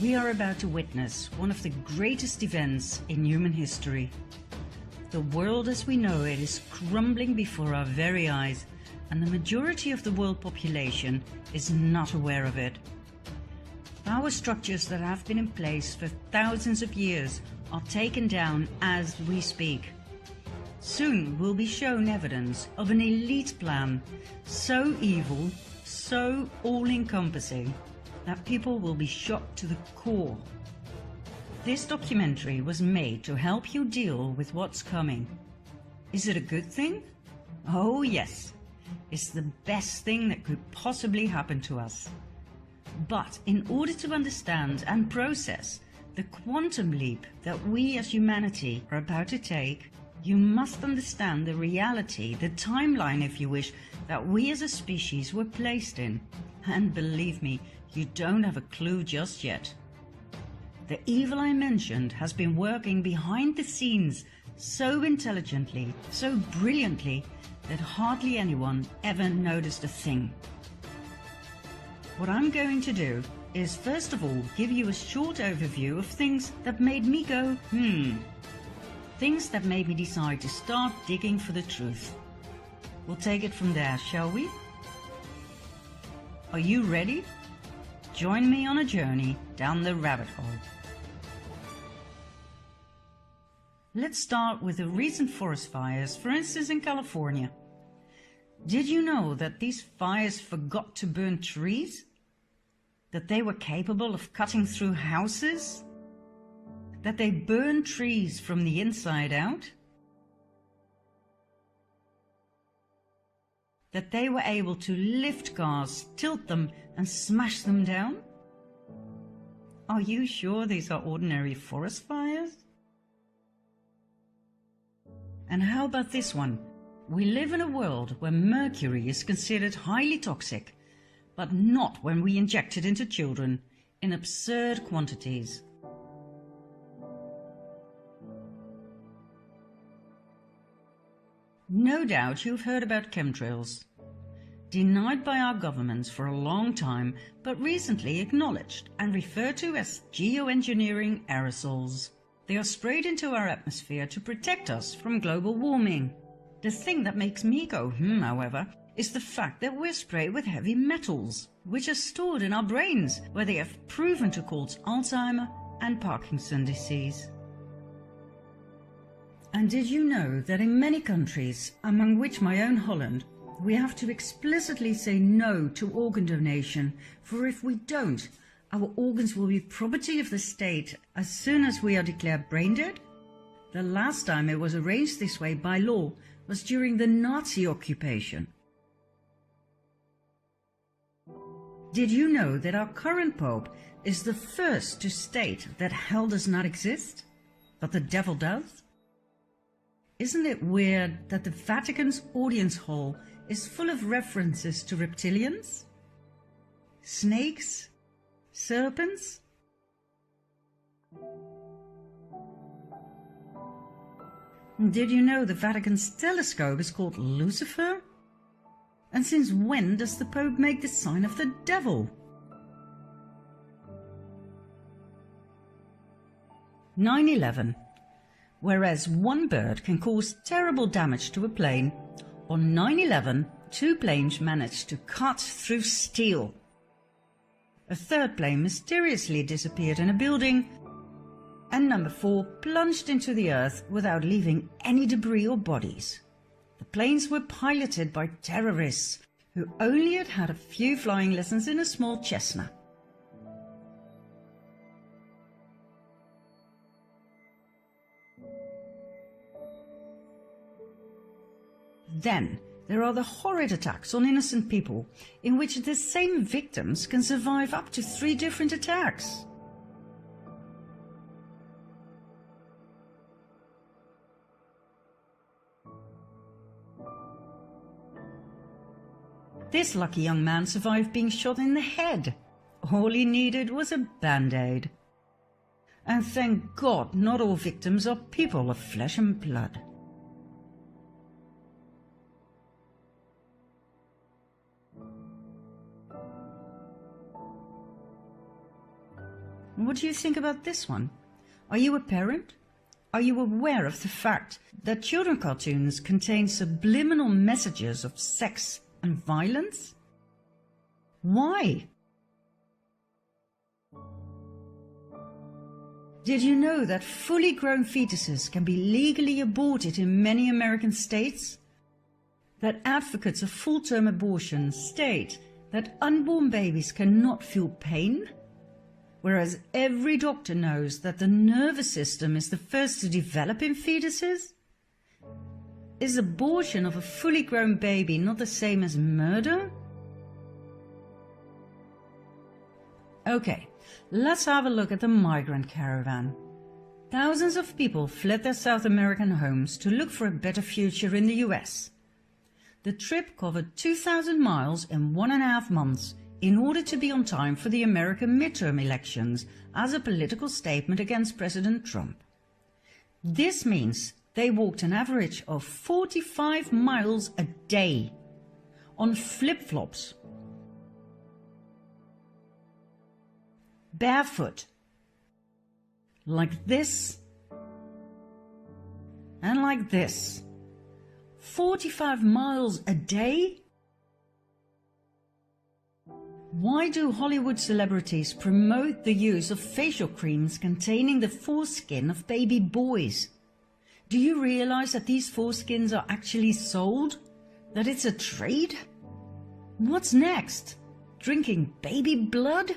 We are about to witness one of the greatest events in human history. The world as we know it is crumbling before our very eyes, and the majority of the world population is not aware of it. Power structures that have been in place for thousands of years are taken down as we speak. Soon we'll be shown evidence of an elite plan, so evil, so all-encompassing, that people will be shocked to the core. This documentary was made to help you deal with what's coming. Is it a good thing? Oh yes, it's the best thing that could possibly happen to us. But in order to understand and process the quantum leap that we as humanity are about to take, you must understand the reality, the timeline if you wish, that we as a species were placed in. And believe me, you don't have a clue just yet. The evil I mentioned has been working behind the scenes so intelligently, so brilliantly, that hardly anyone ever noticed a thing. What I'm going to do is first of all give you a short overview of things that made me go, things that made me decide to start digging for the truth. We'll take it from there, shall we? Are you ready? Join me on a journey down the rabbit hole. Let's start with the recent forest fires, for instance in California. Did you know that these fires forgot to burn trees? That they were capable of cutting through houses? That they burned trees from the inside out? That they were able to lift cars, tilt them and smash them down? Are you sure these are ordinary forest fires? And how about this one? We live in a world where mercury is considered highly toxic, but not when we inject it into children in absurd quantities. No doubt you've heard about chemtrails. Denied by our governments for a long time, but recently acknowledged and referred to as geoengineering aerosols. They are sprayed into our atmosphere to protect us from global warming. The thing that makes me go however, is the fact that we're sprayed with heavy metals, which are stored in our brains, where they have proven to cause Alzheimer and Parkinson's disease. And did you know that in many countries, among which my own Holland, we have to explicitly say no to organ donation, for if we don't, our organs will be property of the state as soon as we are declared brain dead? The last time it was arranged this way by law was during the Nazi occupation. Did you know that our current Pope is the first to state that hell does not exist, but the devil does? Isn't it weird that the Vatican's audience hall is full of references to reptilians, snakes, serpents? Did you know the Vatican's telescope is called Lucifer? And since when does the Pope make the sign of the devil? 9/11. Whereas one bird can cause terrible damage to a plane, on 9/11 two planes managed to cut through steel. A third plane mysteriously disappeared in a building, and number 4 plunged into the earth without leaving any debris or bodies. The planes were piloted by terrorists who only had a few flying lessons in a small Cessna. Then there are the horrid attacks on innocent people, in which the same victims can survive up to 3 different attacks. This lucky young man survived being shot in the head. All he needed was a band-aid. And thank God not all victims are people of flesh and blood. What do you think about this one? Are you a parent? Are you aware of the fact that children cartoons contain subliminal messages of sex and violence? Why? Did you know that fully grown fetuses can be legally aborted in many American states? That advocates of full-term abortion state that unborn babies cannot feel pain? Whereas every doctor knows that the nervous system is the first to develop in fetuses? Is abortion of a fully grown baby not the same as murder? Okay, let's have a look at the migrant caravan. Thousands of people fled their South American homes to look for a better future in the US. The trip covered 2,000 miles in 1.5 months in order to be on time for the American midterm elections as a political statement against President Trump. This means they walked an average of 45 miles a day on flip-flops, barefoot, like this and like this. 45 miles a day? Why do Hollywood celebrities promote the use of facial creams containing the foreskin of baby boys? Do you realize that these foreskins are actually sold? That it's a trade? What's next? Drinking baby blood?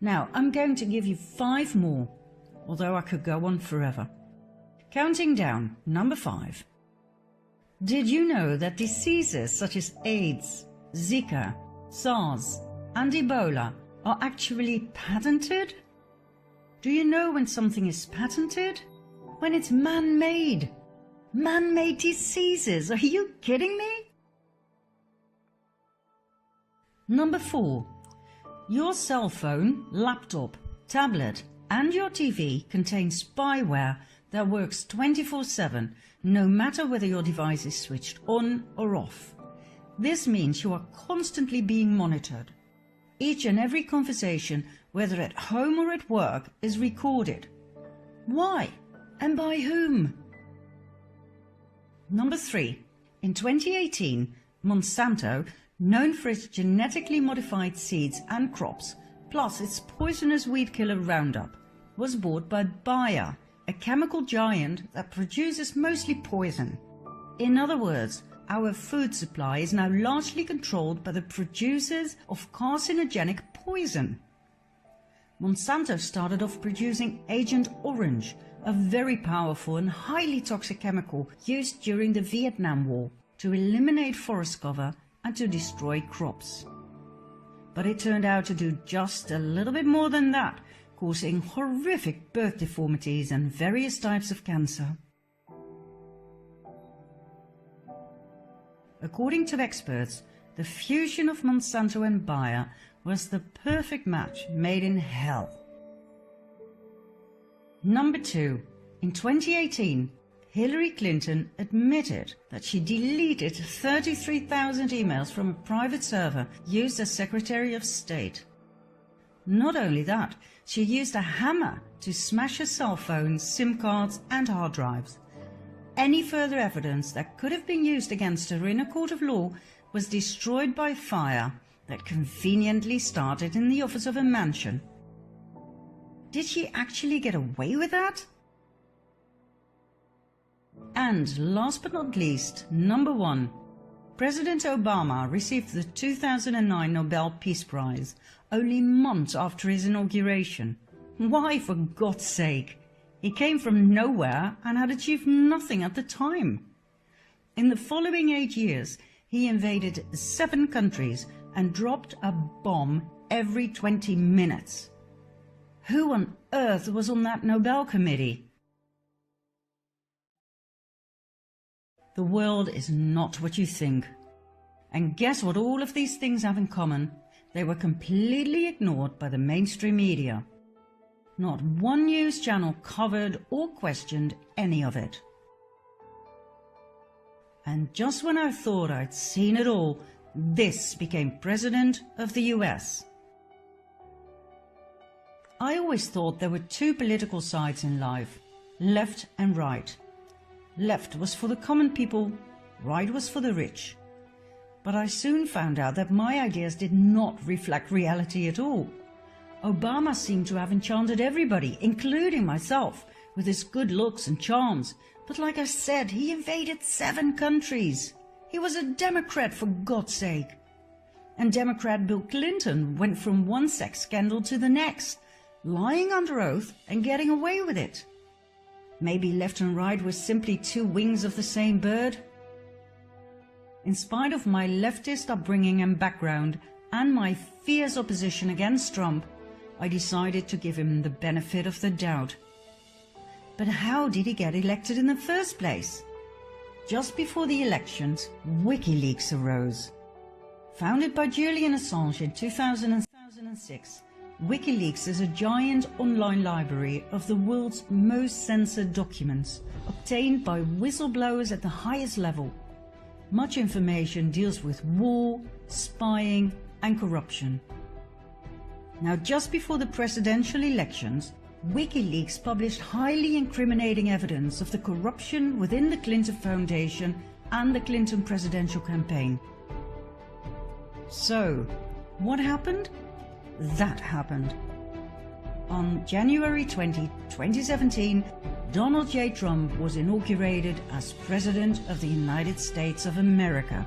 Now, I'm going to give you 5 more, although I could go on forever. Counting down, number 5. Did you know that diseases such as AIDS, Zika, SARS, and Ebola are actually patented? Do you know when something is patented? When it's man-made. Man-made diseases, are you kidding me? Number 4. Your cell phone, laptop, tablet, and your TV contain spyware that works 24/7, no matter whether your device is switched on or off. This means you are constantly being monitored. Each and every conversation, whether at home or at work, is recorded. Why? And by whom? Number 3. In 2018, Monsanto, known for its genetically modified seeds and crops, plus its poisonous weed killer Roundup, was bought by Bayer, a chemical giant that produces mostly poison. In other words, our food supply is now largely controlled by the producers of carcinogenic poison. Monsanto started off producing Agent Orange, a very powerful and highly toxic chemical used during the Vietnam War to eliminate forest cover and to destroy crops. But it turned out to do just a little bit more than that, causing horrific birth deformities and various types of cancer. According to experts, the fusion of Monsanto and Bayer was the perfect match made in hell. Number 2. In 2018, Hillary Clinton admitted that she deleted 33,000 emails from a private server used as Secretary of State. Not only that, she used a hammer to smash her cell phones, SIM cards and hard drives. Any further evidence that could have been used against her in a court of law was destroyed by fire that conveniently started in the office of a mansion. Did she actually get away with that? And last but not least, number 1. President Obama received the 2009 Nobel Peace Prize only months after his inauguration. Why, for God's sake? He came from nowhere and had achieved nothing at the time. In the following 8 years, he invaded 7 countries and dropped a bomb every 20 minutes. Who on earth was on that Nobel committee? The world is not what you think. And guess what all of these things have in common? They were completely ignored by the mainstream media. Not one news channel covered or questioned any of it. And just when I thought I'd seen it all, this became President of the US. I always thought there were two political sides in life, left and right. Left was for the common people, right was for the rich. But I soon found out that my ideas did not reflect reality at all. Obama seemed to have enchanted everybody, including myself, with his good looks and charms. But like I said, he invaded 7 countries. He was a Democrat, for God's sake. And Democrat Bill Clinton went from one sex scandal to the next, lying under oath and getting away with it. Maybe left and right were simply 2 wings of the same bird? In spite of my leftist upbringing and background and my fierce opposition against Trump, I decided to give him the benefit of the doubt. But how did he get elected in the first place? Just before the elections, WikiLeaks arose. Founded by Julian Assange in 2006, WikiLeaks is a giant online library of the world's most censored documents, obtained by whistleblowers at the highest level. Much information deals with war, spying and corruption. Now, just before the presidential elections, WikiLeaks published highly incriminating evidence of the corruption within the Clinton Foundation and the Clinton presidential campaign. So, what happened? That happened. On January 20, 2017, Donald J. Trump was inaugurated as President of the United States of America.